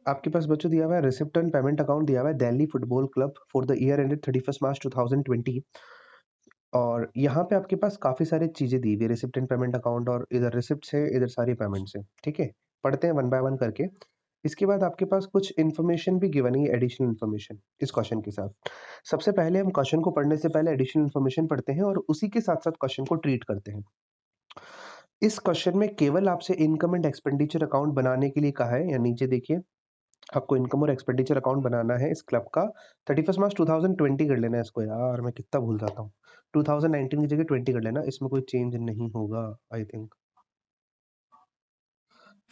आपके पास बच्चों दिया हुआ है रिसिप्ट एंड पेमेंट अकाउंट दिया हुआ है Delhi football club for the year ended 31 मार्च 2020। और यहाँ पे आपके पास काफ़ी सारी चीज़ें दी हुई है, रिसिप्ट एंड पेमेंट अकाउंट, और इधर रिसिप्ट्स है, इधर सारी पेमेंट्स है, ठीक है? पढ़ते हैं वन बाय वन करके। इसके बाद आपके पास कुछ इन्फॉर्मेशन भी गिवन है, एडिशनल इन्फॉर्मेशन इस क्वेश्चन के साथ। सबसे पहले हम क्वेश्चन को पढ़ने से पहले एडिशनल इन्फॉर्मेशन पढ़ते हैं और उसी के साथ-साथ क्वेश्चन को ट्रीट करते हैं। इस क्वेश्चन में केवल आपसे इनकम एंड एक्सपेंडिचर अकाउंट बनाने के लिए कहा है, या नीचे देखिए आपको इनकम और एक्सपेंडिचर अकाउंट बनाना है इस क्लब का। 31 मार्च 2020 कर लेना है इसको, यार मैं कितना भूल जाता हूँ। 2019 की जगह 20 कर लेना, इसमें कोई चेंज नहीं होगा आई थिंक।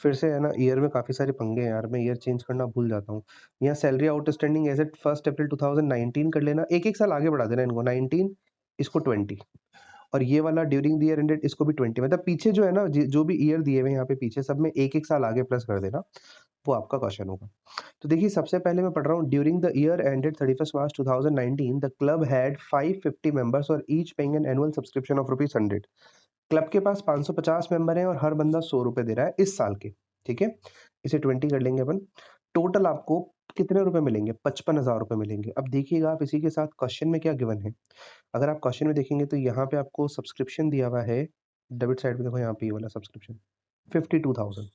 फिर से है ना, ईयर में काफ़ी सारे पंगे हैं यार, मैं ईयर चेंज करना भूल जाता हूँ। यहाँ सैलरी आउटस्टैंडिंग एज एट 1 अप्रैल 2019 कर लेना, एक-एक साल आगे बढ़ा देना इनको, 19 इसको 20, और ये वाला ड्यूरिंग द ईयर एंडेड इसको भी 20, मतलब पीछे जो है ना जो भी ईयर दिए हुए हैं यहाँ पे पीछे सब में एक-एक साल आगे प्लस कर देना, वो आपका क्वेश्चन होगा। तो देखिए सबसे पहले मैं पढ़ रहा हूँ, during the year ended 31 March 2019 the club had 550 members और each paying an annual subscription of ₹100। Club के पास 550 मेंबर हैं और हर बंदा ₹100 दे रहा है इस साल के, ठीक है? इसे 20 कर लेंगे अपन। टोटल आपको कितने रुपए मिलेंगे? 55,000 रुपए मिलेंगे। अब देखिएगा आप इसी के साथ क्वेश्चन में क्या गिवन है। अगर आप क्वेश्चन में देखेंगे तो यहाँ पे आपको सब्सक्रिप्शन दिया हुआ है, डेबिट साइड पे देखो यहाँ पे ये वाला सब्सक्रिप्शन 52,000,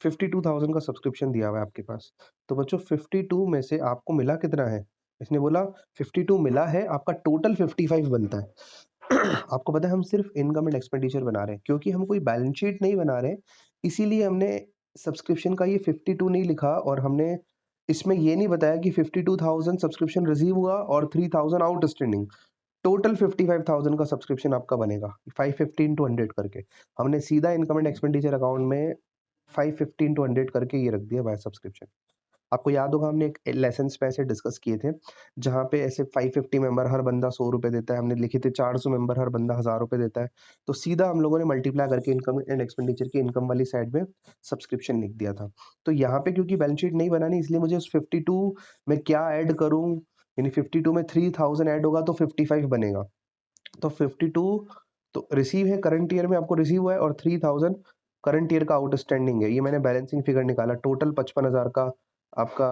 52,000 का सब्सक्रिप्शन दिया हुआ है आपके पास। तो बच्चों 52 में से आपको मिला कितना है? इसने बोला 52 मिला है, आपका टोटल 55 बनता है। आपको पता है हम सिर्फ इनकम एंड एक्सपेंडिचर बना रहे हैं, क्योंकि हम कोई बैलेंस शीट नहीं बना रहे, इसीलिए हमने सब्सक्रिप्शन का ये 52 नहीं लिखा, और हमने इसमें ये नहीं बताया कि 52,000 सब्सक्रिप्शन रिसीव हुआ और 3,000 आउटस्टैंडिंग। टोटल 55,000 का सब्सक्रिप्शन आपका बनेगा 550 इंटू 100 करके। हमने सीधा इनकम एंड एक्सपेंडिचर अकाउंट में 550 इंटू 100 करके ये रख दिया बाय सब्सक्रिप्शन। आपको याद होगा हमने एक लेसन्स में ऐसे डिस्कस किए थे, जहाँ पे ऐसे 550 मेंबर हर बंदा ₹100 देता है, हमने लिखे थे 400 मेंबर हर बंदा ₹1000 देता है। तो सीधा हम लोगों ने मल्टीप्लाई करके इनकम एंड एक्सपेंडिचर की इनकम वाली साइड में सब्सक्रिप्शन लिख दिया था। तो यहाँ पे क्योंकि बैलेंस शीट नहीं बनानी, इसलिए मुझे उस 52 में क्या ऐड करूँ, यानी 52 में 3000 ऐड होगा तो 55 बनेगा। तो 52 तो रिसीव है करंट ईयर में, आपको रिसीव हुआ है, और 3000 करंट ईयर का आउटस्टैंडिंग है। ये मैंने बैलेंसिंग फिगर निकाला, टोटल 55,000 का आपका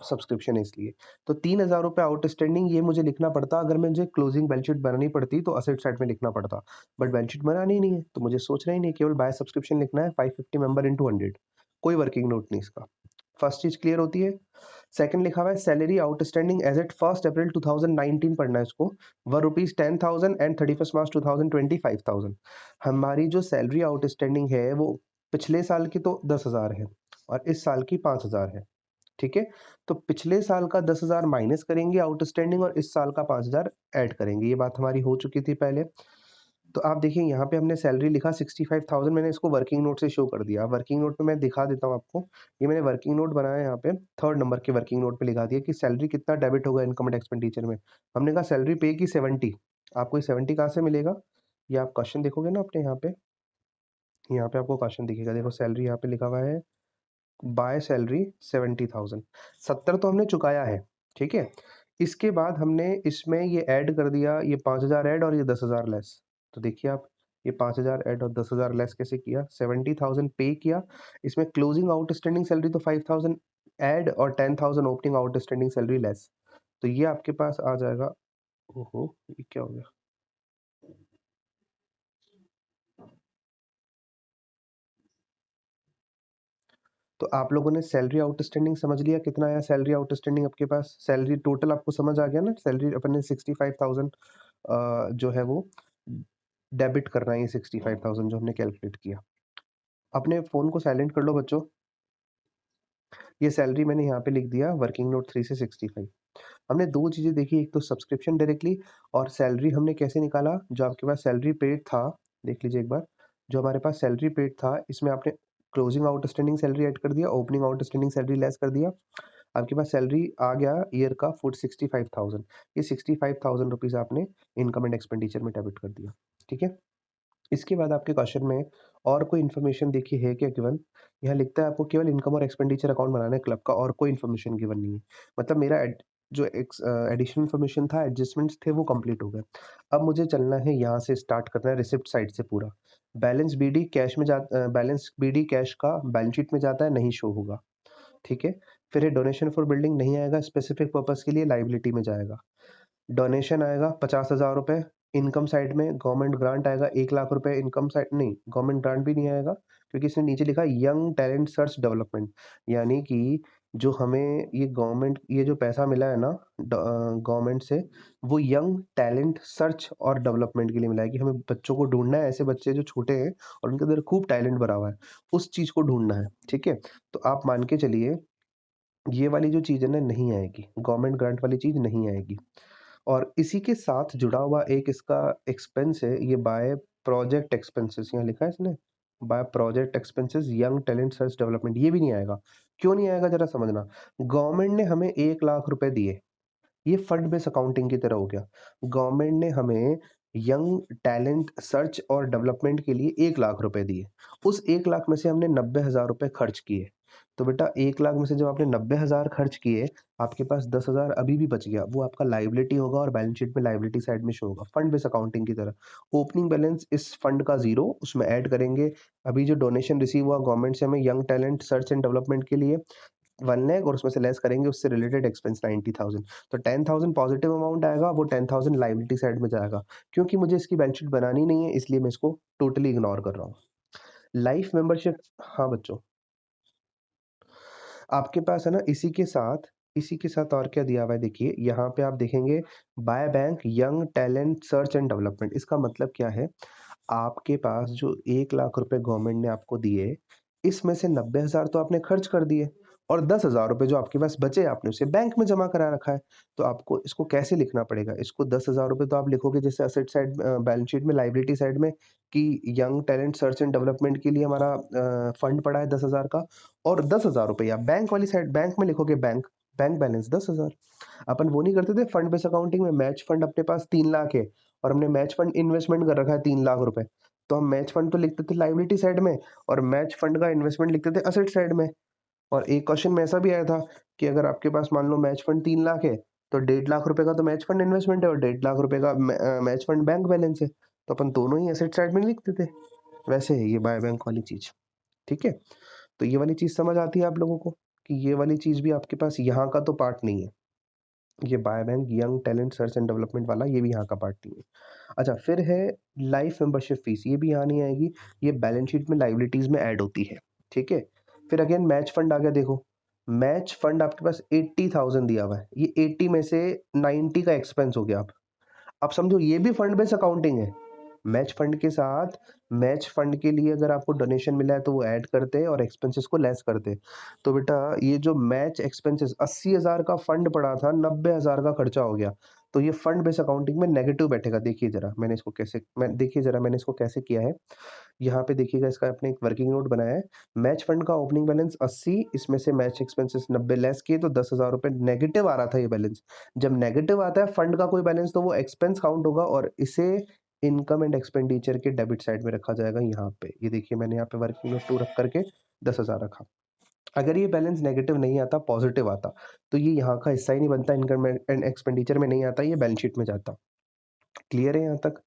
सब्सक्रिप्शन है इसलिए। तो 3,000 रुपए आउटस्टैंडिंग ये मुझे लिखना पड़ता, अगर मुझे क्लोजिंग बैलेंस शीट बनानी पड़ती तो असेट साइड में लिखना पड़ता। बट बैलेंस शीट बनानी ही नहीं है, तो मुझे सोचना ही नहीं है, केवल बाय सब्सक्रिप्शन लिखना है 550 मेंबर इंटू 100। कोई वर्किंग नोट नहीं इसका। फर्स्ट चीज़ क्लियर होती है। सेकंड लिखा हुआ है सैलरी आउटस्टैंडिंग एज एट 1 अप्रैल 2019 पढ़ना है इसको, वर रुपीज 10,000 एंड 31 मार्च 2020 5,000। हमारी जो सैलरी आउटस्टैंडिंग है वो पिछले साल की तो 10,000 है और इस साल की 5,000 है, ठीक है? तो पिछले साल का 10,000 माइनस करेंगे आउटस्टैंडिंग और इस साल का 5,000 ऐड करेंगे। ये बात हमारी हो चुकी थी पहले। तो आप देखिए यहाँ पे हमने सैलरी लिखा 65,000, मैंने इसको वर्किंग नोट से शो कर दिया। वर्किंग नोट में मैं दिखा देता हूँ आपको। ये मैंने वर्किंग नोट बनाया यहाँ पे, थर्ड नंबर के वर्किंग नोट पे लिखा दिया कि सैलरी कितना डेबिट होगा इनकम एंड एक्सपेंडिचर में। हमने कहा सैलरी पे की 70। आपको ये 70 कहाँ से मिलेगा? ये आप क्वेश्चन देखोगे ना अपने यहाँ पे आपको क्वेश्चन दिखेगा। देखो सैलरी यहाँ पे लिखा हुआ है, बाय सैलरी 70,000। 70 तो हमने चुकाया है, ठीक है? इसके बाद हमने इसमें ये ऐड कर दिया, ये 5,000 ऐड और ये 10,000 लेस। तो देखिए आप, ये 5,000 ऐड और 10,000 लेस कैसे किया? 70,000 पे किया, इसमें क्लोजिंग आउटस्टैंडिंग सैलरी तो 5,000 ऐड और 10,000 ओपनिंग आउटस्टैंडिंग सैलरी लेस। तो ये आपके पास आ जाएगा। ओहो! ये क्या हो गया? तो आप लोगों ने सैलरी आउटस्टैंडिंग समझ लिया, कितना आया सैलरी आउटस्टैंडिंग आपके पास? सैलरी टोटल आपको समझ आ गया ना? सैलरी अपन ने 65,000 जो है वो डेबिट करना है, ये 65,000 जो हमने कैलकुलेट किया। अपने फ़ोन को साइलेंट कर लो बच्चों। ये सैलरी मैंने यहाँ पे लिख दिया वर्किंग नोट 3 से 65। हमने 2 चीज़ें देखी, एक तो सब्सक्रिप्शन डायरेक्टली, और सैलरी हमने कैसे निकाला? जो आपके पास सैलरी पेड था, देख लीजिए एक बार। जो हमारे पास सैलरी पेड था, इसमें आपने क्लोजिंग आउटस्टैंडिंग सैलरी ऐड कर दिया, ओपनिंग आउटस्टैंडिंग सैलरी लेस कर दिया। आपके पास सैलरी आ गया ईयर का फुट 65,000। ये 65,000 रुपीज़ आपने इनकम एंड एक्सपेंडिचर में डेबिट कर दिया, ठीक है? इसके बाद आपके क्वेश्चन में और कोई इन्फॉर्मेशन देखिए है क्या गिवन? यहाँ लिखता है आपको केवल इनकम और एक्सपेंडिचर अकाउंट बनाना है क्लब का, और कोई इन्फॉर्मेशन गिवन नहीं है। मतलब मेरा जो एडिशनल इन्फॉर्मेशन था, एडजस्टमेंट्स थे, वो कंप्लीट हो गए। अब मुझे चलना है, यहाँ से स्टार्ट करना है रिसिप्ट साइड से पूरा। बैलेंस बीडी कैश का बैलेंस शीट में जाता है, नहीं शो होगा। ठीक है। फिर ये डोनेशन फॉर बिल्डिंग नहीं आएगा, स्पेसिफिक पर्पस के लिए लाइबिलिटी में जाएगा। डोनेशन आएगा 50,000 रुपए, इनकम साइड में गवर्नमेंट ग्रांट आएगा 1 लाख रुपए, इनकम साइड नहीं, गवर्नमेंट ग्रांट भी नहीं आएगा क्योंकि इसने नीचे लिखा है यंग टैलेंट सर्च डेवलपमेंट, यानी कि जो हमें ये गवर्नमेंट ये जो पैसा मिला है ना गवर्नमेंट से, वो यंग टैलेंट सर्च और डेवलपमेंट के लिए मिला है कि हमें बच्चों को ढूँढना है, ऐसे बच्चे जो छोटे हैं और उनके अंदर खूब टैलेंट भरा हुआ है, उस चीज़ को ढूँढना है, ठीक है? तो आप मान के चलिए ये वाली जो चीज़ है ना नहीं आएगी, गवर्नमेंट ग्रांट वाली चीज़ नहीं आएगी। और इसी के साथ जुड़ा हुआ एक इसका एक्सपेंस है, ये बाय प्रोजेक्ट एक्सपेंसेस यहाँ लिखा है इसने, by project expenses young talent search development, ये भी नहीं आएगा। क्यों नहीं आएगा ज़रा समझना। गवर्नमेंट ने हमें 1 लाख रुपए दिए, ये फंड बेस अकाउंटिंग की तरह हो गया। गवर्नमेंट ने हमें यंग टैलेंट सर्च और डेवलपमेंट के लिए 1 लाख रुपए दिए। उस 1 लाख में से हमने 90,000 रुपए खर्च किए। तो बेटा 1 लाख में से जब आपने 90,000 खर्च किए, आपके पास 10,000 अभी भी बच गया। वो आपका लायबिलिटी होगा और बैलेंस शीट में लायबिलिटी साइड में शो होगा, फंड बेस अकाउंटिंग की तरह। ओपनिंग बैलेंस इस फंड का 0, उसमें ऐड करेंगे। अभी जो डोनेशन रिसीव हुआ गवर्नमेंट से हमें young talent search and development के लिए 1 लाख और उसमें से लेस करेंगे उससे रिलेटेड एक्सपेंस 90,000। तो 10,000 पॉजिटिव अमाउंट आएगा, वो 10,000 लायबिलिटी साइड में जाएगा। क्योंकि मुझे इसकी बैलेंस शीट बनानी नहीं है इसलिए मैं इसको टोटली इग्नोर कर रहा हूँ। लाइफ मेंबरशिप, हाँ बच्चों, आपके पास है ना इसी के साथ और क्या दिया हुआ है देखिए, यहाँ पे आप देखेंगे by bank young talent search and development. इसका मतलब क्या है, आपके पास जो 1 लाख रुपए गवर्नमेंट ने आपको दिए, इसमें से 90,000 तो आपने खर्च कर दिए और 10,000 रुपए जो आपके पास बचे आपने उसे बैंक में जमा करा रखा है। तो आपको इसको कैसे लिखना पड़ेगा? इसको 10,000 रुपए तो आप लिखोगे जैसे एसेट साइड बैलेंस शीट में लायबिलिटी साइड में कि young talent search and development के लिए हमारा फंड पड़ा है 10,000 का, और 10,000 रुपए आप बैंक वाली साइड बैंक में लिखोगे, बैंक बैलेंस 10,000। अपन वो नहीं करते थे फंड बेस अकाउंटिंग में, मैच फंड अपने पास 3 लाख है और हमने मैच फंड इन्वेस्टमेंट कर रखा है 3 लाख रुपए। तो हम मैच फंड तो लिखते थे लायबिलिटी साइड में और मैच फंड का इन्वेस्टमेंट लिखते थे असेट साइड में। और एक क्वेश्चन में ऐसा भी आया था कि अगर आपके पास मान लो मैच फंड 3 लाख है, तो 1.5 लाख रुपए का तो मैच फंड इन्वेस्टमेंट है और 1.5 लाख रुपए का मैच फंड बैंक बैलेंस है। तो अपन दोनों ही एसेट साइड में लिखते थे। वैसे है ये बाय बैंक वाली चीज़, ठीक है? तो ये वाली चीज़ समझ आती है आप लोगों को कि ये वाली चीज़ भी आपके पास यहाँ का तो पार्ट नहीं है। ये by bank young talent search and development वाला ये भी यहाँ का पार्ट नहीं है। अच्छा, फिर है लाइफ मेंबरशिप फीस, ये भी यहाँ नहीं आएगी, ये बैलेंस शीट में लायबिलिटीज में ऐड होती है, ठीक है? फिर अगेन मैच फंड आ गया, देखो मैच फंड आपके पास 80,000 दिया हुआ है, ये 80 में से 90 का एक्सपेंस हो गया। अब समझो ये भी फंड बेस अकाउंटिंग है। मैच फंड के साथ मैच फंड के लिए अगर आपको डोनेशन मिला है तो वो ऐड करते हैं और एक्सपेंसेस को लेस करते हैं। तो बेटा ये जो मैच एक्सपेंसेस 80,000 का फंड पड़ा था, 90,000 का खर्चा हो गया। तो ये फंड बेस अकाउंटिंग में नेगेटिव बैठेगा। देखिए ज़रा मैंने इसको कैसे किया है। यहाँ पे देखिएगा इसका आपने एक वर्किंग नोट बनाया है। मैच फंड का ओपनिंग बैलेंस 80, इसमें से मैच एक्सपेंसेस 90 लेस किए तो 10,000 रुपए नेगेटिव आ रहा था ये बैलेंस। जब नेगेटिव आता है फंड का कोई बैलेंस तो वो एक्सपेंस काउंट होगा और इसे इनकम एंड एक्सपेंडिचर के डेबिट साइड में रखा जाएगा यहाँ पे। ये देखिए मैंने यहाँ पे वर्किंग नोट 2 रख करके 10,000 रखा। अगर ये बैलेंस नेगेटिव नहीं आता, पॉजिटिव आता, तो ये यहाँ का हिस्सा ही नहीं बनता, इनकम एंड एक्सपेंडिचर में नहीं आता, ये बैलेंस शीट में जाता। क्लियर है यहाँ तक?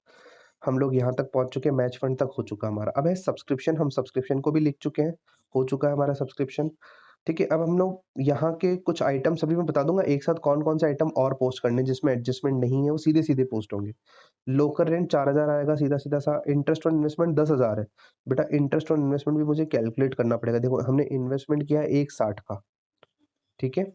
हम लोग यहाँ तक पहुँच चुके हैं, मैच फंड तक हो चुका हमारा। अब है सब्सक्रिप्शन, हम सब्सक्रिप्शन को भी लिख चुके हैं, हो चुका है हमारा सब्सक्रिप्शन। ठीक है, अब हम लोग यहाँ के कुछ आइटम्स अभी मैं बता दूँगा एक साथ कौन-कौन से आइटम और पोस्ट करने हैं जिसमें एडजस्टमेंट नहीं है, वो सीधे-सीधे पोस्ट होंगे। लोकल रेंट 4,000 आएगा सीधा-सीधा सा, इंटरेस्ट ऑन इन्वेस्टमेंट 10,000 है। बेटा इंटरेस्ट ऑन इन्वेस्टमेंट भी मुझे कैलकुलेट करना पड़ेगा। देखो हमने इन्वेस्टमेंट किया है 1,60 का, ठीक है?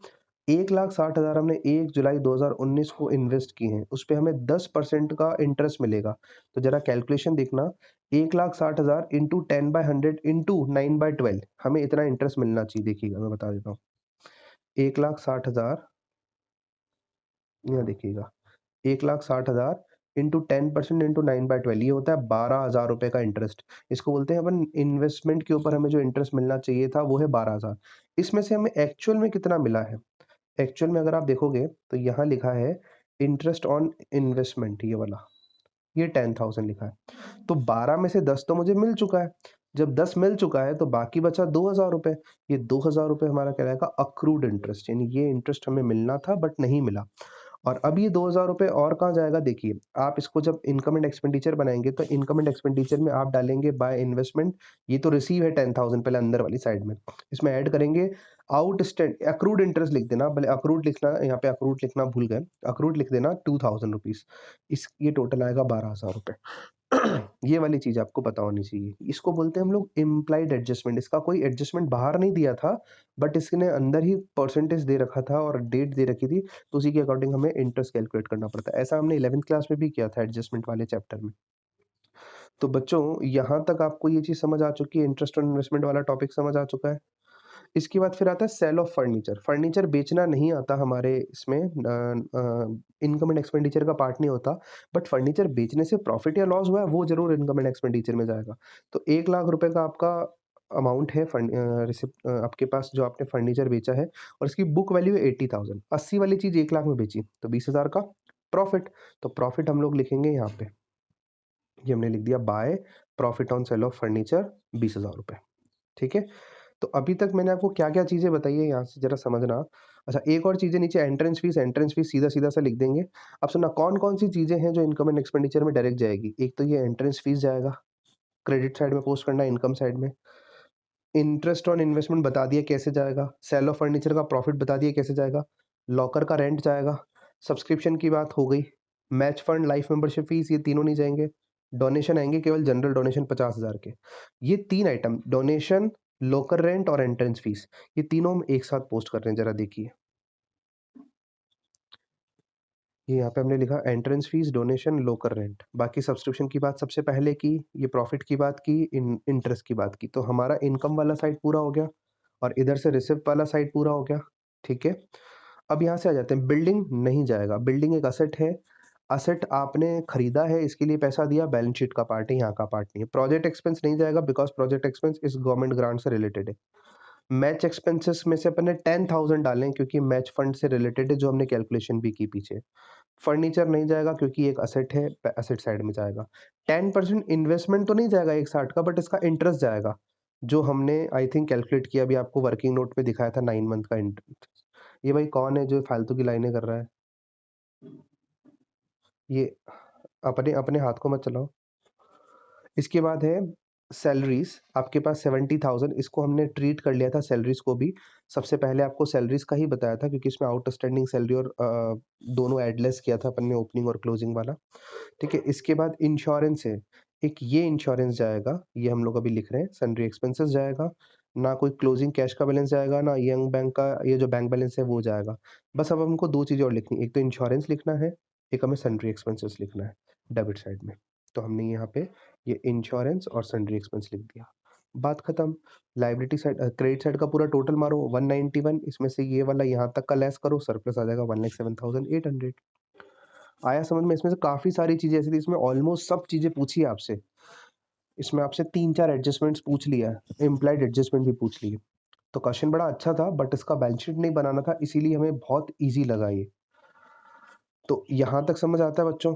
1,60,000 हमने 1 जुलाई 2019 को इन्वेस्ट किए हैं, उस पे हमें 10% का इंटरेस्ट मिलेगा। तो ज़रा कैलकुलेशन देखना, 1,60,000 इंटू 10/100 इंटू 9/12 हमें इतना इंटरेस्ट मिलना चाहिए। देखिएगा मैं बता देता हूँ। 1,60,000 यहाँ देखिएगा, 1,60,000 इंटू 10% इंटू 9/12 ये होता है 12,000 रुपए का इंटरेस्ट। इसको बोलते हैं अपन इन्वेस्टमेंट के ऊपर हमें जो इंटरेस्ट मिलना चाहिए था वो है 12,000। इसमें से हमें एक्चुअल में कितना मिला है? एक्चुअल में अगर आप देखोगे तो यहाँ लिखा है इंटरेस्ट ऑन इन्वेस्टमेंट, ये वाला, ये 10,000 लिखा है। तो 12 में से 10 तो मुझे मिल चुका है। जब 10 मिल चुका है तो बाकी बचा 2,000 रुपए। ये 2,000 रुपए हमारा कहलाएगा अक्रूड इंटरेस्ट, यानी ये इंटरेस्ट हमें मिलना था बट नहीं मिला। और अब ये 2000 रुपये और कहाँ जाएगा देखिए, आप इसको जब इनकम एंड एक्सपेंडिचर बनाएँगे तो इनकम एंड एक्सपेंडिचर में आप डालेंगे बाय इन्वेस्टमेंट, ये तो रिसीव है 10,000 पहले अंदर वाली साइड में। इसमें ऐड करेंगे आउटस्टैंड अक्रूड इंटरेस्ट लिख देना, भले अक्रूड लिखना यहाँ पे अक्रूड लिखना भूल गए, अक्रूड लिख देना 2000 रुपीज़। इस ये टोटल आएगा 12,000 रुपये। ये वाली चीज़ आपको पता होनी चाहिए। इसको बोलते हैं हम लोग इम्प्लाइड एडजस्टमेंट, इसका कोई एडजस्टमेंट बाहर नहीं दिया था, बट इसने अंदर ही परसेंटेज दे रखा था और डेट दे रखी थी, तो उसी के अकॉर्डिंग हमें इंटरेस्ट कैलकुलेट करना पड़ता है। ऐसा हमने 11th क्लास में भी किया था एडजस्टमेंट वाले चैप्टर में। तो बच्चों यहाँ तक आपको ये चीज़ समझ आ चुकी है, इंटरेस्ट और इन्वेस्टमेंट वाला टॉपिक समझ आ चुका है। इसके बाद फिर आता है सेल ऑफ फर्नीचर। फर्नीचर बेचना नहीं आता हमारे इसमें इनकम एंड एक्सपेंडिचर का पार्ट नहीं होता, बट फर्नीचर बेचने से प्रॉफिट या लॉस हुआ है वो ज़रूर इनकम एंड एक्सपेंडिचर में जाएगा। तो 1 लाख रुपए का आपका अमाउंट है रिसिप्ट आपके पास जो आपने फर्नीचर बेचा है और इसकी बुक वैल्यू है 80,000। 80 वाली चीज़ 1 लाख में बेची तो 20,000 का प्रॉफिट। तो प्रॉफिट हम लोग लिखेंगे यहाँ पे, ये हमने लिख दिया by profit on sale of furniture 20,000 रुपए। ठीक है? तो अभी तक मैंने आपको क्या-क्या चीज़ें बताई है यहाँ से ज़रा समझना। अच्छा एक और चीज़ है नीचे एंट्रेंस फीस सीधा-सीधा सा लिख देंगे। अब सुनना कौन-कौन सी चीज़ें हैं जो इनकम एंड एक्सपेंडिचर में डायरेक्ट जाएगी। एक तो ये एंट्रेंस फीस जाएगा, क्रेडिट साइड में पोस्ट करना है इनकम साइड में। इंटरेस्ट ऑन इन्वेस्टमेंट बता दिया कैसे जाएगा, सेल ऑफ फर्नीचर का प्रॉफिट बता दिया कैसे जाएगा, लॉकर का रेंट जाएगा, सब्सक्रिप्शन की बात हो गई, match fund, life membership fees ये तीनों नहीं जाएँगे। डोनेशन आएँगे केवल जनरल डोनेशन 50,000 के। ये 3 आइटम डोनेशन, लॉकर रेंट और एंट्रेंस फीस ये तीनों हम एक साथ पोस्ट कर रहे हैं, ज़रा देखिए। ये यहाँ पे हमने लिखा entrance fees, donation, locker rent. बाकी सब्सक्रिप्शन की बात सबसे पहले की, ये प्रॉफिट की बात की, इंटरेस्ट की बात की। तो हमारा इनकम वाला साइड पूरा हो गया और इधर से रिसिप्ट वाला साइड पूरा हो गया, ठीक है? अब यहाँ से आ जाते हैं, बिल्डिंग नहीं जाएगा, बिल्डिंग एक असेट है, असेट आपने खरीदा है इसके लिए पैसा दिया, बैलेंस शीट का पार्ट है, यहाँ का पार्ट नहीं है। प्रोजेक्ट एक्सपेंस नहीं जाएगा बिकॉज़ प्रोजेक्ट एक्सपेंस इस गवर्नमेंट ग्रांट से रिलेटेड है। मैच एक्सपेंसेस में से अपन ने 10,000 डाले हैं क्योंकि मैच फंड से रिलेटेड है जो हमने कैलकुलेशन भी की पीछे। फर्नीचर नहीं जाएगा क्योंकि एक असेट है, एसेट साइड में जाएगा। 10% इन्वेस्टमेंट तो नहीं जाएगा 160 का, बट इसका इंटरेस्ट जाएगा, जो हमने आई थिंक कैलकुलेट किया, अभी आपको वर्किंग नोट में दिखाया था 9 मंथ का इंटरेस्ट। ये भाई कौन है जो फालतू की लाइनें कर रहा है? ये अपने अपने हाथ को मत चलाओ। इसके बाद है सैलरीज़, आपके पास 70,000, इसको हमने ट्रीट कर लिया था सैलरीज़ को भी। सबसे पहले आपको सैलरीज़ का ही बताया था क्योंकि इसमें आउटस्टैंडिंग सैलरी और दोनों ऐड लेस किया था अपन ने, ओपनिंग और क्लोजिंग वाला। ठीक है? इसके बाद इंश्योरेंस है, एक ये इंश्योरेंस जाएगा, ये हम लोग अभी लिख रहे हैं, सन्ड्री एक्सपेंसेस जाएगा, ना कोई क्लोजिंग कैश का बैलेंस जाएगा, ना यंग बैंक का ये जो बैंक बैलेंस है वो जाएगा। बस अब हमको 2 चीज़ें और लिखनी है, एक तो इंश्योरेंस लिखना है, एक हमें सन्ड्री एक्सपेंसेस लिखना है, डेबिट साइड में। तो हमने यहाँ पे ये इंश्योरेंस और सन्ड्री एक्सपेंस लिख दिया। बात खत्म। लायबिलिटी साइड क्रेडिट साइड का पूरा टोटल मारो 191, इसमें से ये वाला यहाँ तक का लेस करो, सरप्लस आ जाएगा 1,07,800। आया समझ में? इसमें से काफ़ी सारी चीज़ें ऐसी थी, इसमें ऑलमोस्ट सब चीज़ें पूछी है आपसे। इसमें आपसे 3-4 एडजस्टमेंट्स पूछ लिया है, इम्प्लाइड एडजस्टमेंट भी पूछ ली है। तो क्वेश्चन बड़ा अच्छा था बट इसका बैलेंस शीट नहीं बनाना था, इसीलिए हमें बहुत ईज़ी लगा ये। तो यहाँ तक समझ आता है बच्चों?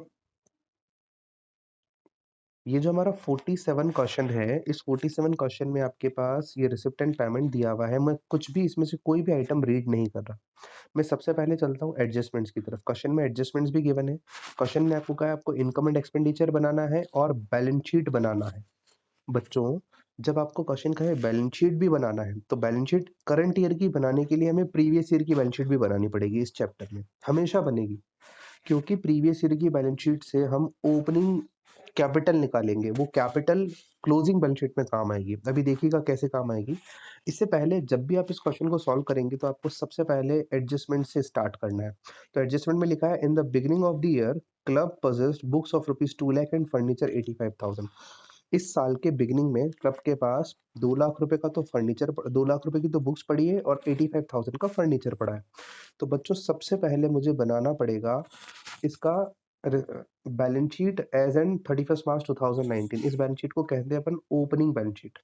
ये जो हमारा 47 क्वेश्चन है, इस 47 क्वेश्चन में आपके पास ये रिसिप्ट एंड पेमेंट दिया हुआ है, मैं कुछ भी इसमें से कोई भी आइटम रीड नहीं कर रहा। मैं सबसे पहले चलता हूँ एडजस्टमेंट्स की तरफ। क्वेश्चन में एडजस्टमेंट्स भी गिवन है। क्वेश्चन में आपको कहा है आपको इनकम एंड एक्सपेंडिचर बनाना है और बैलेंस शीट बनाना है। बच्चों, जब आपको क्वेश्चन का है बैलेंस शीट भी बनाना है, तो बैलेंस शीट करंट ईयर की बनाने के लिए हमें प्रीवियस ईयर की बैलेंस शीट भी बनानी पड़ेगी इस चैप्टर में, हमेशा बनेगी। क्योंकि प्रीवियस ईयर की बैलेंस शीट से हम ओपनिंग कैपिटल निकालेंगे, वो कैपिटल क्लोजिंग बैलेंस शीट में काम आएगी। अभी देखिएगा कैसे काम आएगी। इससे पहले जब भी आप इस क्वेश्चन को सॉल्व करेंगे तो आपको सबसे पहले एडजस्टमेंट से स्टार्ट करना है। तो एडजस्टमेंट में लिखा है in the beginning of the year club possessed books of rupees 2 lakh and furniture 85,000। इस साल के बिगिनिंग में क्लब के पास 2 लाख रुपए का तो फर्नीचर 2 लाख रुपए की तो बुक्स पड़ी है और 85,000 का फर्नीचर पड़ा है। तो बच्चों सबसे पहले मुझे बनाना पड़ेगा इसका balance sheet as and 31 March 2019। इस बैलेंस शीट को कहते हैं अपन ओपनिंग बैलेंस शीट।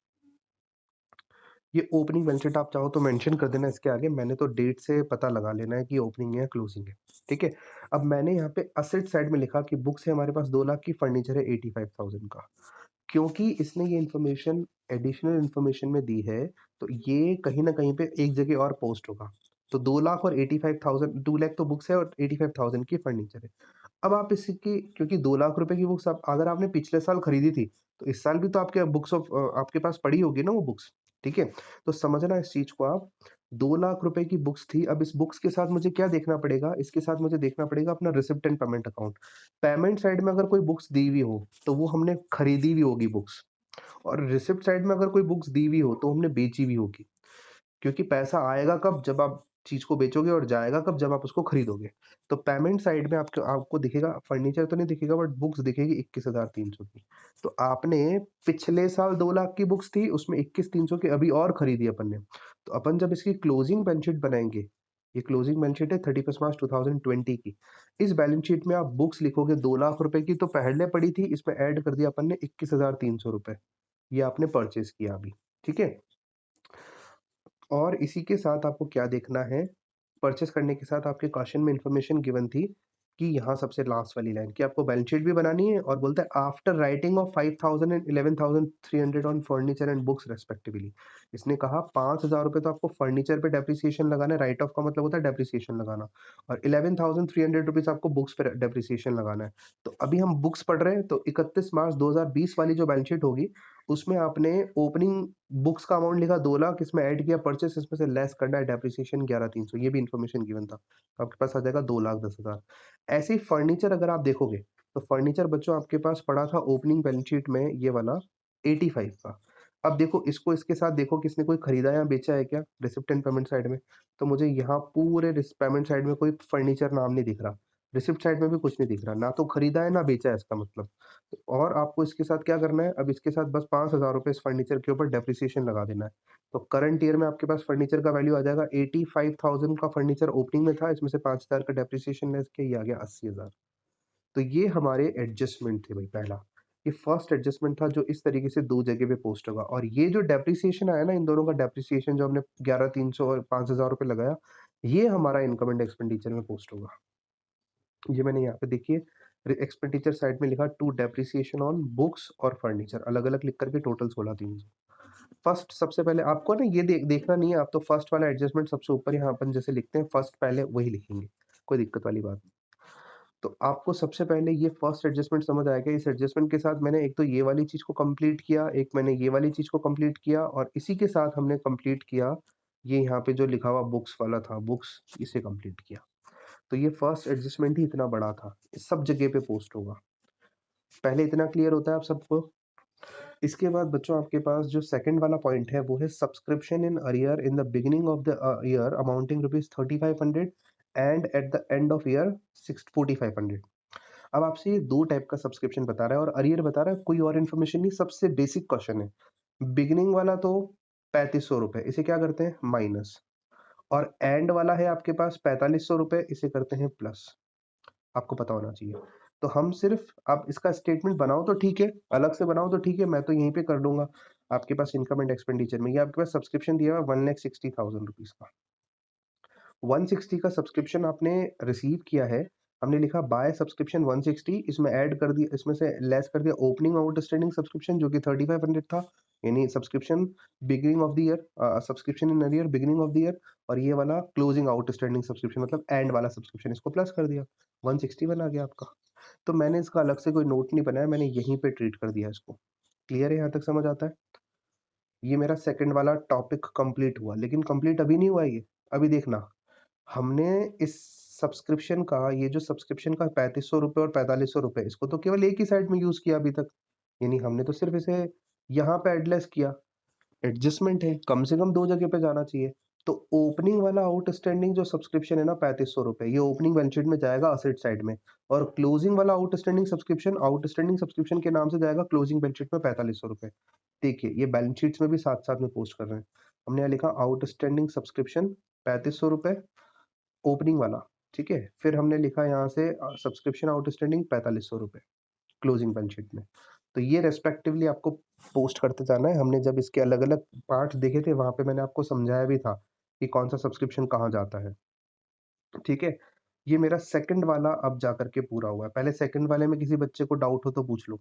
ये ओपनिंग बैलेंस शीट आप चाहो तो मेंशन कर देना इसके आगे, मैंने तो डेट से पता लगा लेना है कि ओपनिंग है या क्लोजिंग है। ठीक है? अब मैंने यहाँ पे असेट साइड में लिखा कि बुक्स है हमारे पास 2 लाख की, फर्नीचर है 85,000 का। क्योंकि इसने ये इन्फॉर्मेशन एडिशनल इन्फॉर्मेशन में दी है, तो ये कहीं न कहीं पे एक जगह और पोस्ट होगा। तो 2 लाख और 85,000, 2 लाख तो बुक्स है और 85,000 की फर्नीचर है। अब आप इसकी, क्योंकि 2 लाख रुपए की बुक्स आप अगर आपने पिछले साल खरीदी थी, तो इस साल भी तो आपके आपके पास पड़ी होगी ना वो बुक्स, ठीक है? तो समझना इस चीज़ को आप, 2 लाख रुपए की बुक्स थी, अब इस बुक्स के साथ मुझे क्या देखना पड़ेगा? इसके साथ मुझे देखना पड़ेगा अपना receipt and payment account. Payment side में अगर कोई बुक्स दी हुई हो, तो वो हमने खरीदी हुई होगी बुक्स, और रिसिप्ट साइड में अगर कोई बुक्स दी हुई हो, तो हमने बेची हुई होगी। क्योंकि पैसा आएगा कब? जब आप चीज़ को बेचोगे, और जाएगा कब? जब आप उसको खरीदोगे। तो पेमेंट साइड में आपको आपको दिखेगा, फर्नीचर तो नहीं दिखेगा, बट बुक्स दिखेगी 21,300 की। तो आपने पिछले साल 2 लाख की बुक्स थी, उसमें 21,300 की अभी और खरीदी अपन ने। तो अपन जब इसकी क्लोजिंग बैलेंस शीट बनाएँगे, ये क्लोजिंग बैलेंस शीट है 31 मार्च 2020 की। इस बैलेंस शीट में आप बुक्स लिखोगे 2 लाख रुपए की, तो पहले पड़ी थी, इसमें ऐड कर दिया अपन ने 21,300 रुपए। ये आपने परचेज़ किया अभी, ठीक है? और इसी के साथ आपको क्या देखना है, परचेज़ करने के साथ आपके क्वेश्चन में इन्फॉर्मेशन गिवन थी कि यहाँ सबसे लास्ट वाली लाइन कि आपको बैलेंस शीट भी बनानी है, और बोलता है after writing of 5,000 and 11,300 on furniture and books respectively. इसने कहा 5,000 रुपए तो आपको फर्नीचर पे डेप्रिसिएशन लगाना है, राइट ऑफ का मतलब होता है डेप्रिसिएशन लगाना, और 11,300 रुपीज़ आपको बुक्स पे डेप्रिसिएशन लगाना है। तो अभी हम बुक्स पढ़ रहे हैं, तो 31 मार्च 2020 वाली जो बैलेंस शीट होगी, उसमें आपने ओपनिंग बुक्स का अमाउंट लिखा 2 लाख, इसमें ऐड किया परचेस, इसमें से लेस करना है डेप्रिसिएशन 11,300, ये भी इन्फॉर्मेशन गिवन था। तो आपके पास आ जाएगा 2,10,000। ऐसे ही फर्नीचर अगर आप देखोगे, तो फर्नीचर बच्चों आपके पास पड़ा था ओपनिंग बैलेंस शीट में ये वाला 85 का। अब देखो इसको इसके साथ देखो किसने कोई खरीदा या बेचा है क्या? रिसिप्ट एंड पेमेंट साइड में। तो मुझे यहाँ पूरे पेमेंट साइड में कोई फर्नीचर नाम नहीं दिख रहा। रिसिप्ट साइड में भी कुछ नहीं दिख रहा। ना तो खरीदा है ना बेचा है इसका मतलब। और आपको इसके साथ क्या करना है? अब इसके साथ बस 5,000 रुपए इस फर्नीचर के ऊपर डेप्रिसिएशन लगा देना है। तो करंट ईयर में आपके पास फर्नीचर का वैल्यू आ जाएगा 85,000 का फर्नीचर ओपनिंग में था, इसमें से 5,000 का डेप्रिसिएशन लेस किया, ये आ गया 80,000। तो ये हमारे एडजस्टमेंट थे भाई पहला। ये फर्स्ट एडजस्टमेंट था जो इस तरीके से 2 जगह पे पोस्ट होगा, और ये जो डेप्रिसिएशन आया ना, इन दोनों का डेप्रिसिएशन जो हमने 11,300 और 5,000 रुपए लगाया, ये हमारा इनकम एंड एक्सपेंडिचर में पोस्ट होगा। ये मैंने यहाँ पे देखिए एक्सपेंडिचर साइड में लिखा टू डेप्रिसिएशन ऑन बुक्स और फर्नीचर, अलग-अलग लिख करके टोटल 16,300। फर्स्ट सबसे पहले आपको ना ये देखना नहीं है, आप तो फर्स्ट वाला एडजस्टमेंट सबसे ऊपर यहाँ अपन जैसे लिखते हैं, फर्स्ट पहले वही लिखेंगे, कोई दिक्कत वाली बात नहीं। तो आपको सबसे पहले ये फर्स्ट एडजस्टमेंट समझ आएगा। इस एडजस्टमेंट के साथ मैंने एक तो ये वाली चीज़ को कंप्लीट किया, एक मैंने ये वाली चीज़ को कंप्लीट किया, और इसी के साथ हमने कंप्लीट किया, ये यहाँ पे जो लिखा हुआ बुक्स वाला था, बुक्स, इसे कंप्लीट किया। तो ये फर्स्ट एडजस्टमेंट ही इतना बड़ा था, इस सब जगह पे पोस्ट होगा। पहले इतना क्लियर होता है आप सबको? इसके बाद बच्चों आपके पास जो सेकंड वाला पॉइंट है, वो है subscription in earlier in the beginning of the year amounting rupees 3,500 and at the end of year 4,500। अब आपसे ये 2 टाइप का सब्सक्रिप्शन बता रहा है और अर्लियर बता रहा है, कोई और इन्फॉर्मेशन नहीं, सबसे बेसिक क्वेश्चन है। बिगिनिंग वाला तो 3,500 रुपए, इसे क्या करते हैं? माइनस, और एंड वाला है आपके पास 4,500 रुपए, इसे करते हैं प्लस। आपको पता होना चाहिए। तो हम सिर्फ आप इसका स्टेटमेंट बनाओ तो ठीक है, अलग से बनाओ तो ठीक है, मैं तो यहीं पे कर लूँगा। आपके पास इनकम एंड एक्सपेंडिचर में ये आपके पास सब्सक्रिप्शन दिया हुआ है 1,60,000 रुपीज़ का। 160 का सब्सक्रिप्शन आपने रिसीव किया है, हमने लिखा बाय सब्सक्रिप्शन 160, इसमें ऐड कर दिया, इसमें से लेस कर दिया ओपनिंग आउटस्टैंडिंग सब्सक्रिप्शन जो कि 3,500 था, यानी subscription beginning of the year, subscription in earlier beginning of the year, और ये वाला क्लोजिंग आउटस्टैंडिंग सब्सक्रिप्शन मतलब एंड वाला सब्सक्रिप्शन, इसको प्लस कर दिया, 161 आ गया आपका। तो मैंने इसका अलग से कोई नोट नहीं बनाया, मैंने यहीं पे ट्रीट कर दिया इसको। क्लियर है? यहाँ तक समझ आता है? ये मेरा सेकंड वाला टॉपिक कंप्लीट हुआ, लेकिन कंप्लीट अभी नहीं हुआ ये। अभी देखना, हमने इस सब्सक्रिप्शन का, ये जो सब्सक्रिप्शन का 3,500 रुपए और 4,500 रुपए, इसको तो केवल एक ही साइड में यूज़ किया अभी तक। यानी हमने तो सिर्फ़ इसे यहाँ पे एडलेस किया। एडजस्टमेंट है, कम से कम 2 जगह पे जाना चाहिए। तो ओपनिंग वाला आउटस्टैंडिंग जो सब्सक्रिप्शन है ना 3,500 रुपए, ये ओपनिंग बैलेंस शीट में जाएगा असेट साइड में, और क्लोजिंग वाला आउटस्टैंडिंग सब्सक्रिप्शन के नाम से जाएगा क्लोजिंग बैलेंस शीट में 4,500 रुपए। देखिए, ये बैलेंस शीट्स में भी साथ-साथ में पोस्ट कर रहे हैं। हमने यहाँ लिखा आउटस्टैंडिंग सब्सक्रिप्शन 3,500 रुपए ओपनिंग वाला, ठीक है? फिर हमने लिखा यहाँ से सब्सक्रिप्शन आउटस्टैंडिंग 4,500 रुपए क्लोजिंग बैलेंस शीट में। तो ये रिस्पेक्टिवली आपको पोस्ट करते जाना है। हमने जब इसके अलग-अलग पार्ट्स देखे थे, वहाँ पे मैंने आपको समझाया भी था कि कौन-सा सब्सक्रिप्शन कहाँ जाता है, ठीक है? ये मेरा सेकंड वाला अब जाकर के पूरा हुआ है। पहले सेकंड वाले में किसी बच्चे को डाउट हो तो पूछ लो।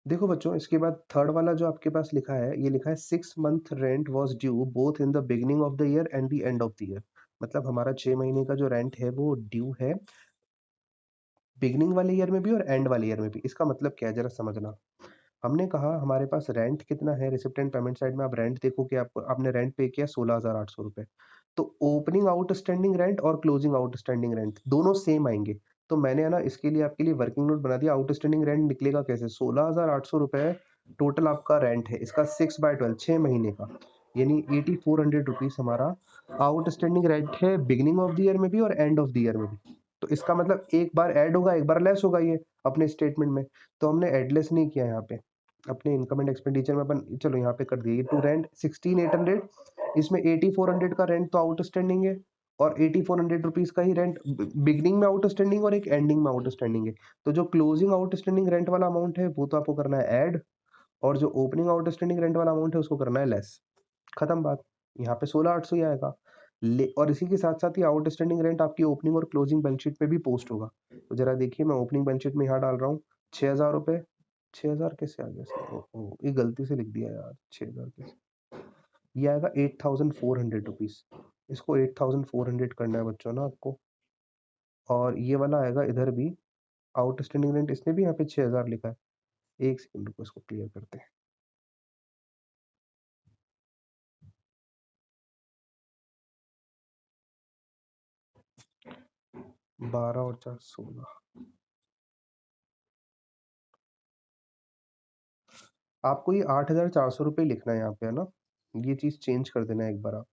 देखो बच्चों, इसके बाद थर्ड वाला जो आपके पास लिखा है, ये लिखा है 6 month rent was due both in the beginning of the year and the end of the year. मतलब हमारा 6 महीने का जो रेंट है वो ड्यू है बिगिनिंग वाले ईयर में भी और एंड वाले ईयर में भी। इसका मतलब क्या है ज़रा समझना। हमने कहा हमारे पास रेंट कितना है, रिसिप्ट एंड पेमेंट साइड में आप रेंट देखो कि आपने रेंट पे किया 16,800 रुपए। तो ओपनिंग आउटस्टैंडिंग रेंट और क्लोजिंग आउटस्टैंडिंग रेंट दोनों सेम आएँगे। तो मैंने है ना इसके लिए आपके लिए वर्किंग नोट बना दिया। आउटस्टैंडिंग रेंट निकलेगा कैसे? 16,800 रुपए टोटल आपका रेंट है। इसका 6/12 6 महीने का, यानी 8400 रुपीज़ हमारा आउटस्टैंडिंग रेंट है बिगिनिंग ऑफ द ईयर में भी और एंड ऑफ द ईयर में भी। तो इसका मतलब एक बार ऐड होगा, एक बार लेस होगा ये अपने स्टेटमेंट में। तो हमने ऐड लेस नहीं किया यहाँ पे। अपने इनकम एंड एक्सपेंडिचर में अपन चलो यहाँ पे कर दिए टू रेंट 16,800, इसमें 8400 का रेंट तो आउटस्टैंडिंग है और 8400 रुपीज का ही रेंट बिगिनिंग में आउटस्टैंडिंग और एक एंडिंग में आउटस्टैंडिंग है। तो जो क्लोजिंग आउटस्टैंडिंग रेंट वाला अमाउंट है वो तो आपको करना है ऐड, और जो ओपनिंग आउटस्टैंडिंग रेंट वाला अमाउंट है उसको करना है लेस। खत्म बात। यहाँ पे 16,800 ही आएगा। और इसी के साथ साथ ये आउटस्टैंडिंग रेंट आपकी ओपनिंग और क्लोजिंग बैलेंस शीट पे भी पोस्ट होगा। तो जरा देखिए मैं ओपनिंग बैलेंस शीट में यहाँ डाल रहा हूँ 6,000 रुपए। 6,000 कैसे आ गया इसमें? ओह ये गलती से लिख दिया यार। 6,000 कैसे? ये आएगा 8,400 रुपीज। इसको 8,400 करना है बच्चों ना आपको। और ये वाला आएगा इधर भी आउटस्टैंडिंग रेंट, इसने भी यहाँ पे 6,000 लिखा है। एक सेकंड रुको इसको क्लियर करते हैं। 12 और 4 16। आपको ये 8,400 रुपये लिखना है यहाँ पे, है ना? ये चीज चेंज कर देना है एक बार आप।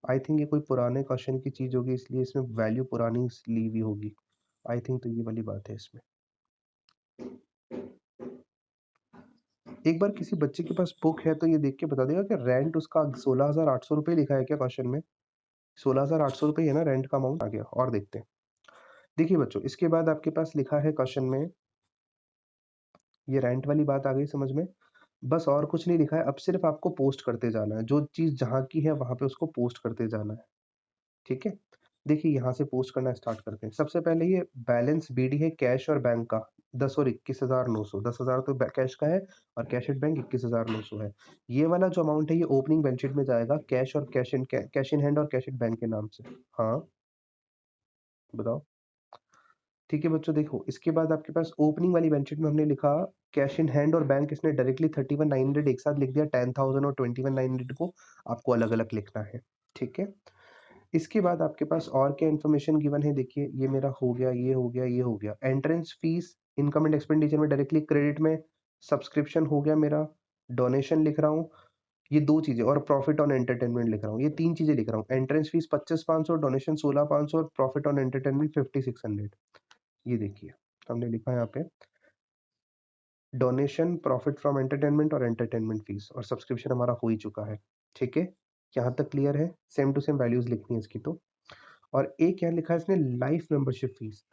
आई थिंक ये कोई पुराने क्वेश्चन की चीज होगी इसलिए इसमें वैल्यू पुरानी ली हुई होगी। आई थिंक तो ये वाली बात है इसमें। एक बार किसी बच्चे के पास बुक है तो ये देख के बता देगा कि रेंट उसका 16,800 रुपये लिखा है क्या क्वेश्चन में? 16,800 रुपये है ना रेंट का अमाउंट आ गया। और देखते हैं। देखिए बच्चों इसके बाद आपके पास लिखा है क्वेश्चन में, ये रेंट वाली बात आ गई समझ में। बस और कुछ नहीं लिखा है, अब सिर्फ आपको पोस्ट करते जाना है। जो चीज जहाँ की है वहां पे उसको पोस्ट करते जाना है। ठीक है। देखिए यहाँ से पोस्ट करना स्टार्ट करते हैं। सबसे पहले ये बैलेंस बीडी है कैश और बैंक का 10 और 21,900। 10,000 तो कैश का है और कैश एट बैंक 21,900 है। ये वाला जो अमाउंट है ये ओपनिंग बैलेंस शीट में जाएगा कैश और कैश इन हैंड और कैश एट बैंक के नाम से। हाँ बताओ। ठीक है बच्चों देखो इसके बाद आपके पास ओपनिंग वाली बैलेंस शीट में हमने लिखा कैश इन हैंड और बैंक, इसने डायरेक्टली 31,900 एक साथ लिख दिया। 10,000 और 21,900 को आपको अलग अलग लिखना है। ठीक है। इसके बाद आपके पास और क्या इन्फॉर्मेशन गिवन है देखिए, ये मेरा हो गया, ये हो गया, ये हो गया। Entrance fees income and expenditure में डायरेक्टली क्रेडिट में। सब्सक्रिप्शन हो गया मेरा। डोनेशन लिख रहा हूँ। ये दो चीजें, और प्रॉफिट ऑन एंटरटेनमेंट लिख रहा हूँ। ये तीन चीजें लिख रहा हूँ। एंट्रेंस फीस 25,500, डोनेशन 16,500 और प्रॉफिट ऑन एंटरटेनमेंट 5,600। ये देखिए हमने लिखा है यहाँ पे डोनेशन, प्रॉफिट फ्रॉम एंटरटेनमेंट और एंटरटेनमेंट फीस, और सब्सक्रिप्शन हमारा हो ही चुका है। ठीक है। यहाँ तक क्लियर है? सेम टू सेम वैल्यूज लिखनी है इसकी तो। और एक यहाँ लिखा है इसने लाइफ मेंबरशिप फीस।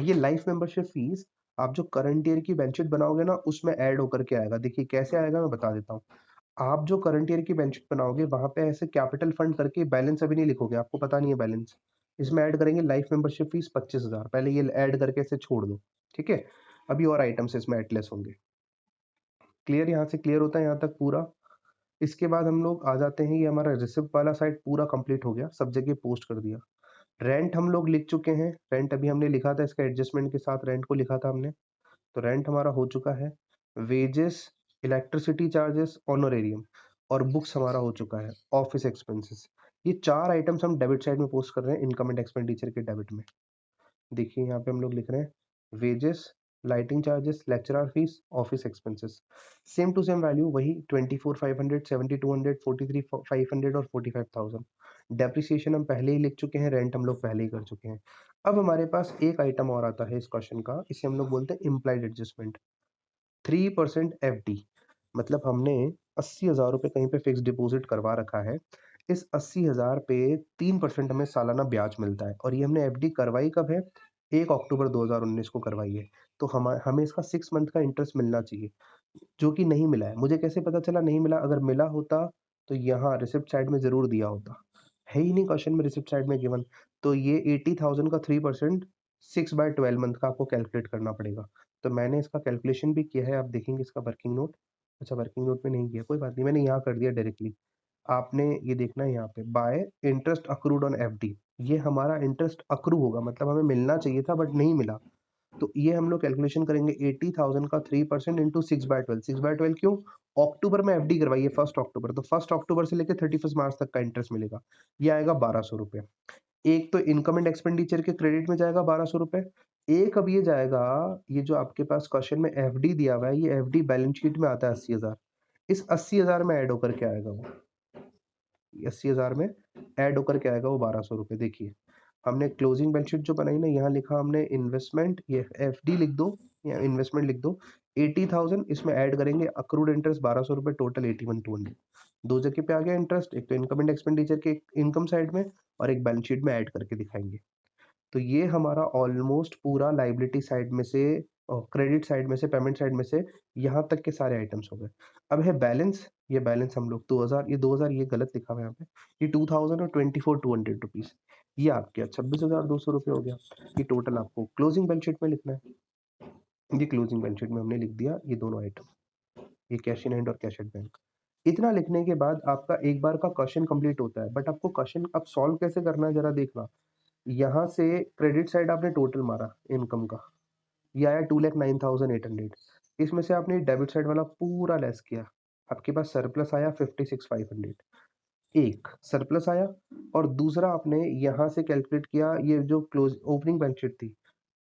ये लाइफ मेंबरशिप फीस आप जो करंट ईयर की बेंचशीट बनाओगे ना उसमें ऐड होकर के आएगा। देखिए कैसे आएगा मैं बता देता हूँ। आप जो करंट ईयर की बेंचशीट बनाओगे वहां पे ऐसे कैपिटल फंड करके बैलेंस अभी नहीं लिखोगे, आपको पता नहीं है बैलेंस। इसमें ऐड करेंगे लाइफ मेंबरशिप फीस 25,000, पहले ये ऐड करके इसे छोड़ दो। ठीक है। अभी और आइटम्स इसमें एटलेस होंगे। क्लियर? यहाँ से क्लियर होता है यहाँ तक पूरा। इसके बाद हम लोग आ जाते हैं, ये हमारा रिसिप्ट वाला साइड पूरा कंप्लीट हो गया, सब जगह पोस्ट कर दिया। रेंट हम लोग लिख चुके हैं। रेंट अभी हमने लिखा था, इसका एडजस्टमेंट के साथ रेंट को लिखा था हमने। तो रेंट हमारा हो चुका है। वेजेस, इलेक्ट्रिसिटी चार्जेस, ऑनोरेरियम और बुक्स हमारा हो चुका है। ऑफिस एक्सपेंसेस, ये चार आइटम्स हम डेबिट साइड में पोस्ट कर रहे हैं इनकम एंड एक्सपेंडिचर के डेबिट में। देखिए यहाँ पे हम लोग लिख रहे हैं wages, lighting charges, lecturer fees, office expenses. Same to same value वही 24,500, 7,200, 43,500 और 45,000। डेप्रिसिएशन हम पहले ही लिख चुके हैं, रेंट हम लोग पहले ही कर चुके हैं। अब हमारे पास एक आइटम और आता है इस क्वेश्चन का, इसे हम लोग बोलते हैं इम्प्लाइड एडजस्टमेंट। 3% एफडी, मतलब हमने 80,000 रुपये कहीं पे फिक्स डिपॉजिट करवा रखा है। इस 80,000 पे 3% हमें सालाना ब्याज मिलता है, और ये हमने एफडी करवाई कब है? 1 अक्टूबर 2019 को करवाई है। तो हमें इसका 6 मंथ का इंटरेस्ट मिलना चाहिए, जो कि नहीं मिला है। मुझे कैसे पता चला नहीं मिला? अगर मिला होता तो यहाँ रिसिप्ट साइड में जरूर दिया होता। है ही नहीं क्वेश्चन में रिसिप्ट साइड में गिवन। तो ये 80,000 का 3% 6/12 मंथ का आपको कैलकुलेट करना पड़ेगा। तो मैंने इसका कैलकुलेशन भी किया है, आप देखेंगे इसका वर्किंग नोट। अच्छा वर्किंग नोट में नहीं किया, कोई बात नहीं, मैंने यहाँ कर दिया डायरेक्टली। आपने ये देखना है यहाँ पे bye interest accrued on FD, ये हमारा इंटरेस्ट अक्रू होगा, मतलब हमें मिलना चाहिए था बट नहीं मिला। तो ये हम लोग कैलकुलेशन करेंगे 80,000 का 3% इंटू 6/12। 6/12 क्यों? अक्टूबर में एफडी करवाई है 1 अक्टूबर, तो 1 अक्टूबर से लेकर 31 मार्च तक का इंटरेस्ट मिलेगा। ये आएगा 1200 रुपये। एक तो इनकम एंड एक्सपेंडिचर के क्रेडिट में जाएगा 1200 रुपये। एक अब ये जाएगा, ये जो आपके पास क्वेश्चन में एफडी दिया हुआ है, ये एफडी बैलेंस शीट में आता है 80,000। इस 80,000 में ऐड होकर के आएगा वो, 80,000 में ऐड होकर के आएगा वो 1200 रुपये। देखिए हमने क्लोजिंग बैलेंस शीट जो बनाई ना, यहाँ लिखा हमने इन्वेस्टमेंट, ये एफडी लिख दो या इन्वेस्टमेंट लिख दो। 80,000 इसमें ऐड करेंगे अक्रूड इंटरेस्ट 1200 रुपये, टोटल 81,200। दो जगह पे आ गया इंटरेस्ट, एक तो इनकम एंड एक्सपेंडिचर के इनकम साइड में और एक बैलेंस शीट में ऐड करके दिखाएंगे। तो ये हमारा ऑलमोस्ट पूरा लायबिलिटी साइड में से और क्रेडिट साइड में से, पेमेंट साइड में से यहाँ तक के सारे आइटम्स हो गए। अब है बैलेंस, ये बैलेंस हम लोग 2000, ये 2000 ये गलत लिखा हुआ है यहाँ पे, ये 2000 और 24,200 रुपीज, ये आपके 26,200 रुपये हो गया। ये टोटल आपको क्लोजिंग बैलेंस शीट में लिखना है। ये क्लोजिंग बैलेंस शीट में हमने लिख दिया ये दोनों आइटम, ये कैश इन हैंड और कैश एट बैंक। इतना लिखने के बाद आपका एक बार का क्वेश्चन कंप्लीट होता है, बट आपको क्वेश्चन अब सॉल्व कैसे करना है जरा देखना। यहाँ से क्रेडिट साइड आपने टोटल मारा इनकम का, ये आया 2,09,800। इसमें से आपने डेबिट साइड वाला पूरा लेस किया, आपके पास सरप्लस आया 56,500। एक सरप्लस आया, और दूसरा आपने यहाँ से कैलकुलेट किया, ये जो क्लोज ओपनिंग बैलेंस शीट थी,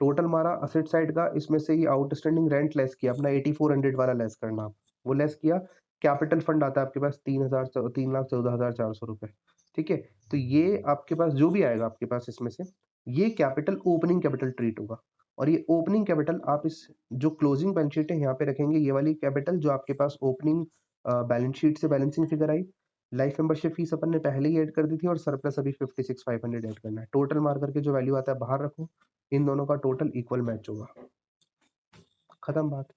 टोटल मारा असेट साइड का, इसमें से ये आउटस्टैंडिंग रेंट लेस किया, अपना 8400 वाला लेस करना आप, वो लेस किया। कैपिटल फंड आता है आपके पास 3,14,400 रुपये। ठीक है, तो ये आपके पास जो भी आएगा आपके पास इसमें से, ये कैपिटल ओपनिंग कैपिटल ट्रीट होगा। और ये ओपनिंग कैपिटल आप इस जो क्लोजिंग बैलेंस शीट है यहाँ पे रखेंगे, ये वाली कैपिटल जो आपके पास ओपनिंग बैलेंस शीट से बैलेंसिंग फिगर आई। लाइफ मेंबरशिप फीस अपन ने पहले ही ऐड कर दी थी, और सरप्लस अभी 56,500 ऐड करना है। टोटल मार करके जो वैल्यू आता है बाहर रखो, इन दोनों का टोटल इक्वल मैच होगा, खत्म बात।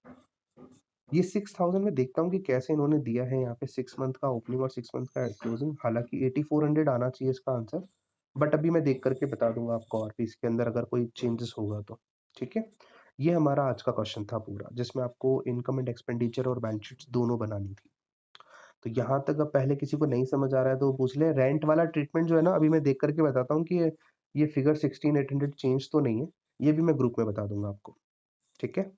ये 6,000 में देखता हूँ कि कैसे इन्होंने दिया है यहाँ पे 6 मंथ का ओपनिंग और 6 मंथ का क्लोजिंग। हालांकि 8400 आना चाहिए इसका आंसर, बट अभी मैं देख करके बता दूंगा आपको, और भी इसके अंदर अगर कोई चेंजेस होगा तो। ठीक है, ये हमारा आज का क्वेश्चन था पूरा, जिसमें आपको इनकम एंड एक्सपेंडिचर और बैलेंस शीट्स दोनों बनानी थी। तो यहाँ तक अब पहले किसी को नहीं समझ आ रहा है तो वो पूछ ले। रेंट वाला ट्रीटमेंट जो है ना, अभी मैं देख करके बताता हूँ कि ये फिगर 16,800 चेंज तो नहीं है, ये भी मैं ग्रुप में बता दूंगा आपको। ठीक है।